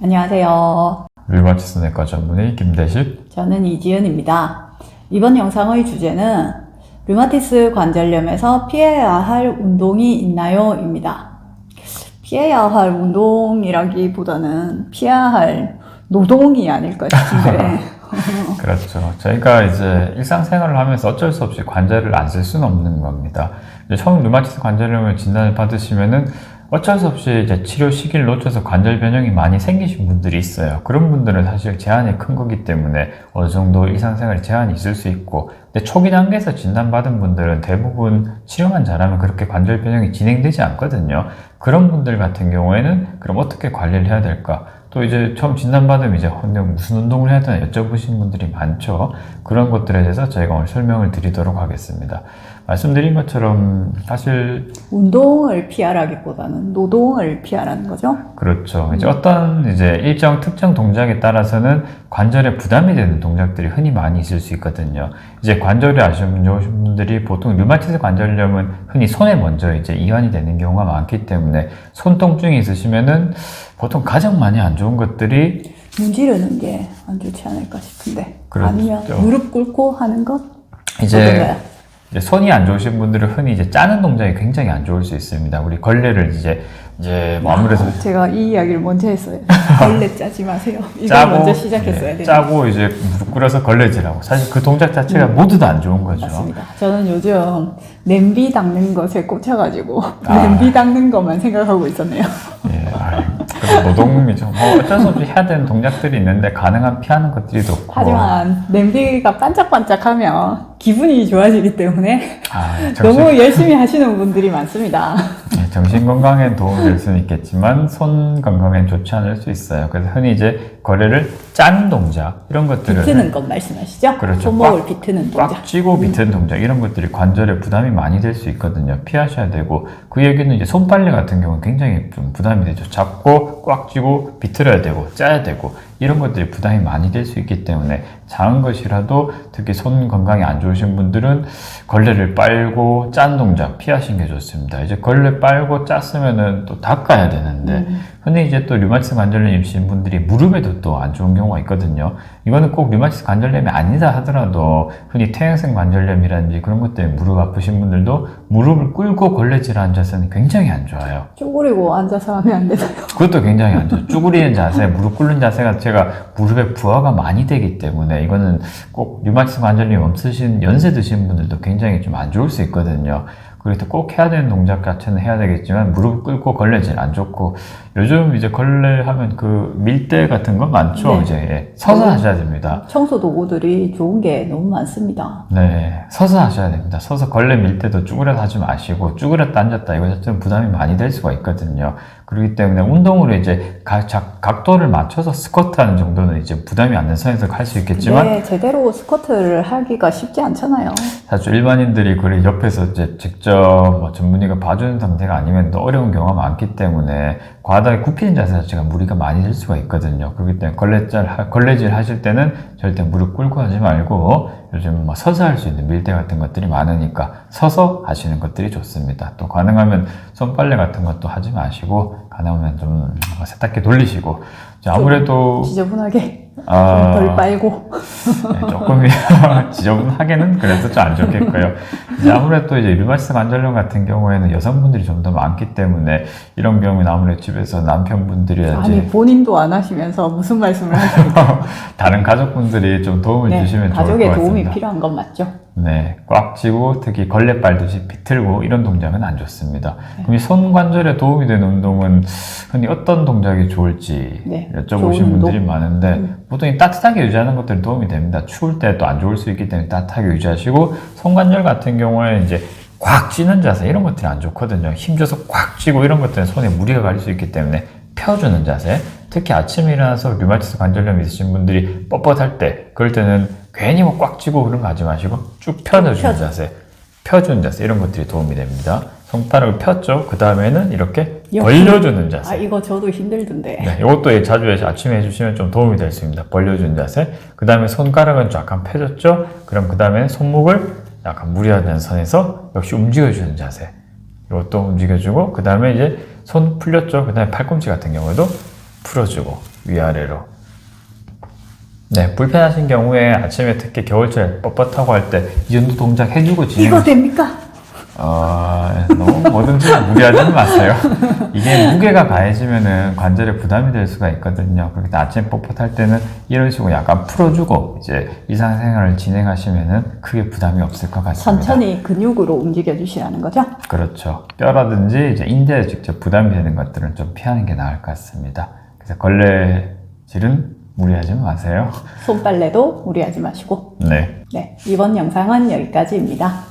안녕하세요. 류마티스 내과 전문의 김대식. 저는 이지은입니다. 이번 영상의 주제는 류마티스 관절염에서 피해야 할 운동이 있나요? 입니다. 피해야 할 운동이라기보다는 피해야 할 노동이 아닐까 싶은데 그렇죠. 저희가 이제 일상생활을 하면서 어쩔 수 없이 관절을 안 쓸 수는 없는 겁니다. 이제 처음 류마티스 관절염을 진단을 받으시면은 어쩔 수 없이 이제 치료 시기를 놓쳐서 관절 변형이 많이 생기신 분들이 있어요. 그런 분들은 사실 제한이 큰 거기 때문에 어느 정도 일상생활에 제한이 있을 수 있고, 근데 초기 단계에서 진단받은 분들은 대부분 치료만 잘하면 그렇게 관절 변형이 진행되지 않거든요. 그런 분들 같은 경우에는 그럼 어떻게 관리를 해야 될까? 또 이제 처음 진단받으면 이제 무슨 운동을 해야 되나 여쭤보시는 분들이 많죠. 그런 것들에 대해서 저희가 오늘 설명을 드리도록 하겠습니다. 말씀드린 것처럼 사실 운동을 피하라기보다는 노동을 피하라는 거죠. 그렇죠. 이제 어떤 이제 일정 특정 동작에 따라서는 관절에 부담이 되는 동작들이 흔히 많이 있을 수 있거든요. 이제 관절이 안 좋으신 분들이 보통 류마티스 관절염은 흔히 손에 먼저 이제 이완이 되는 경우가 많기 때문에 손 통증이 있으시면은 보통 가장 많이 안 좋은 것들이 문지르는 게 안 좋지 않을까 싶은데. 그렇죠. 아니면 무릎 꿇고 하는 것? 이제 손이 안 좋으신 분들은 흔히 이제 짜는 동작이 굉장히 안 좋을 수 있습니다. 우리 걸레를 이제 뭐 아무래도 제가 이 이야기를 먼저 했어요. 걸레 짜지 마세요. 이걸 짜고, 먼저 시작했어야 돼요. 짜고 이제 무릎 꿇어서 걸레질하고 사실 그 동작 자체가 모두 다 안 좋은 거죠. 맞습니다. 저는 요즘 냄비 닦는 것에 꽂혀가지고 냄비 닦는 것만 생각하고 있었네요. 예, 그래서 노동이죠. 뭐 어쩔 수 없이 해야 되는 동작들이 있는데 가능한 피하는 것들이 좋고. 하지만 냄비가 반짝반짝하면 기분이 좋아지기 때문에 정신, 너무 열심히 하시는 분들이 많습니다. 정신 건강에 도움이 될 수는 있겠지만 손 건강엔 좋지 않을 수 있어요. 그래서 흔히 이제 거래를 짜는 동작 이런 것들을 비트는 것 말씀하시죠? 그렇죠. 손목을 비트는 동작. 꽉 쥐고 비트는 동작 이런 것들이 관절에 부담이 많이 될 수 있거든요. 피하셔야 되고, 그 얘기는 이제 손빨래 같은 경우는 굉장히 좀 부담이 되죠. 잡고 꽉 쥐고 비틀어야 되고 짜야 되고 이런 것들이 부담이 많이 될 수 있기 때문에 작은 것이라도 특히 손 건강이 안 좋으신 분들은 걸레를 빨고 짠 동작 피하시는 게 좋습니다. 이제 걸레 빨고 짰으면은 또 닦아야 되는데 흔히 이제 또 류마티스 관절염 있으신 분들이 무릎에도 또 안 좋은 경우가 있거든요. 이거는 꼭 류마티스 관절염이 아니다 하더라도 흔히 퇴행성 관절염이라든지 그런 것 때문에 무릎 아프신 분들도 무릎을 꿇고 걸레질 하는 자세는 굉장히 안 좋아요. 쪼그리고 앉아서 하면 안 되나요? 그것도 굉장히 안 좋아요. 쭈그리는 자세, 무릎 꿇는 자세가 제가 무릎에 부하가 많이 되기 때문에 이거는 꼭 류마티스 관절염이 없으신 연세 드신 분들도 굉장히 좀 안 좋을 수 있거든요. 그래서 꼭 해야 되는 동작 자체는 해야 되겠지만 무릎 꿇고 걸레질 안 좋고, 요즘 이제 걸레 하면 그 밀대 같은 거 많죠. 네. 이제 서서 하셔야 됩니다. 청소 도구들이 좋은 게 너무 많습니다. 네, 서서 하셔야 됩니다. 서서 걸레 밀 때도 쭈그려서 하지 마시고 쭈그렸다 앉았다 이거 자체는 부담이 많이 될 수가 있거든요. 그렇기 때문에 운동으로 이제 각도를 맞춰서 스쿼트 하는 정도는 이제 부담이 안 되는 선에서 할 수 있겠지만 네, 제대로 스쿼트를 하기가 쉽지 않잖아요. 사실 일반인들이 그걸 옆에서 이제 직접 뭐 전문의가 봐주는 상태가 아니면 또 어려운 경우가 많기 때문에 과다하게 굽히는 자세 자체가 무리가 많이 될 수가 있거든요. 그렇기 때문에 걸레질 하실 때는 절대 무릎 꿇고 하지 말고 요즘 뭐 서서 할 수 있는 밀대 같은 것들이 많으니까 서서 하시는 것들이 좋습니다. 또 가능하면 손빨래 같은 것도 하지 마시고 가능하면 좀 세탁기 돌리시고 아무래도 지저분하게 덜 빨고 네, 조금 지저분하게는 그래도 좀 안 좋겠고요. 이제 아무래도 이제 류마티스 관절염 같은 경우에는 여성분들이 좀 더 많기 때문에 이런 경우는 아무래도 집에서 남편분들이라든지 아니 본인도 안 하시면서 무슨 말씀을 하십니까? 다른 가족분들이 좀 도움을 네, 주시면 좋을 것 가족의 같습니다. 도움이 필요한 건 맞죠? 네, 꽉 쥐고 특히 걸레 빨듯이 비틀고 이런 동작은 안 좋습니다. 그럼 이 손 관절에 도움이 되는 운동은 흔히 어떤 동작이 좋을지 여쭤보신 분들이 많은데 보통 이 따뜻하게 유지하는 것들은 도움이 됩니다. 추울 때 또 안 좋을 수 있기 때문에 따뜻하게 유지하시고, 손 관절 같은 경우에 이제 꽉 쥐는 자세 이런 것들이 안 좋거든요. 힘줘서 꽉 쥐고 이런 것들은 손에 무리가 갈 수 있기 때문에 펴주는 자세, 특히 아침에 일어나서 류마티스 관절염 있으신 분들이 뻣뻣할 때 그럴 때는 괜히 뭐 꽉 쥐고 그런 거 하지 마시고 쭉 펴주는 자세, 펴주는 자세 이런 것들이 도움이 됩니다. 손가락을 폈죠. 그 다음에는 이렇게 벌려주는 자세. 이거 저도 힘들던데. 네, 이것도 자주 아침에 해주시면 좀 도움이 될 수 있습니다. 벌려주는 자세. 그 다음에 손가락은 약간 펴졌죠. 그럼 그 다음에 손목을 약간 무리하는 선에서 역시 움직여주는 자세. 이것도 움직여주고, 그 다음에 이제 손 풀렸죠. 그 다음에 팔꿈치 같은 경우에도 풀어주고 위아래로. 네, 불편하신 경우에 아침에 특히 겨울철에 뻣뻣하고 할 때 이 정도 동작 해주고 진행. 이거 됩니까? 너무 뭐든지 무리하지 마세요. 이게 무게가 가해지면은 관절에 부담이 될 수가 있거든요. 그렇기 때문에 아침에 뻣뻣할 때는 이런 식으로 약간 풀어주고 이제 일상생활을 진행하시면은 크게 부담이 없을 것 같습니다. 천천히 근육으로 움직여 주시라는 거죠? 그렇죠. 뼈라든지 이제 인대에 직접 부담이 되는 것들은 좀 피하는 게 나을 것 같습니다. 그래서 걸레질은 무리하지 마세요. 손빨래도 무리하지 마시고. 네. 네, 이번 영상은 여기까지입니다.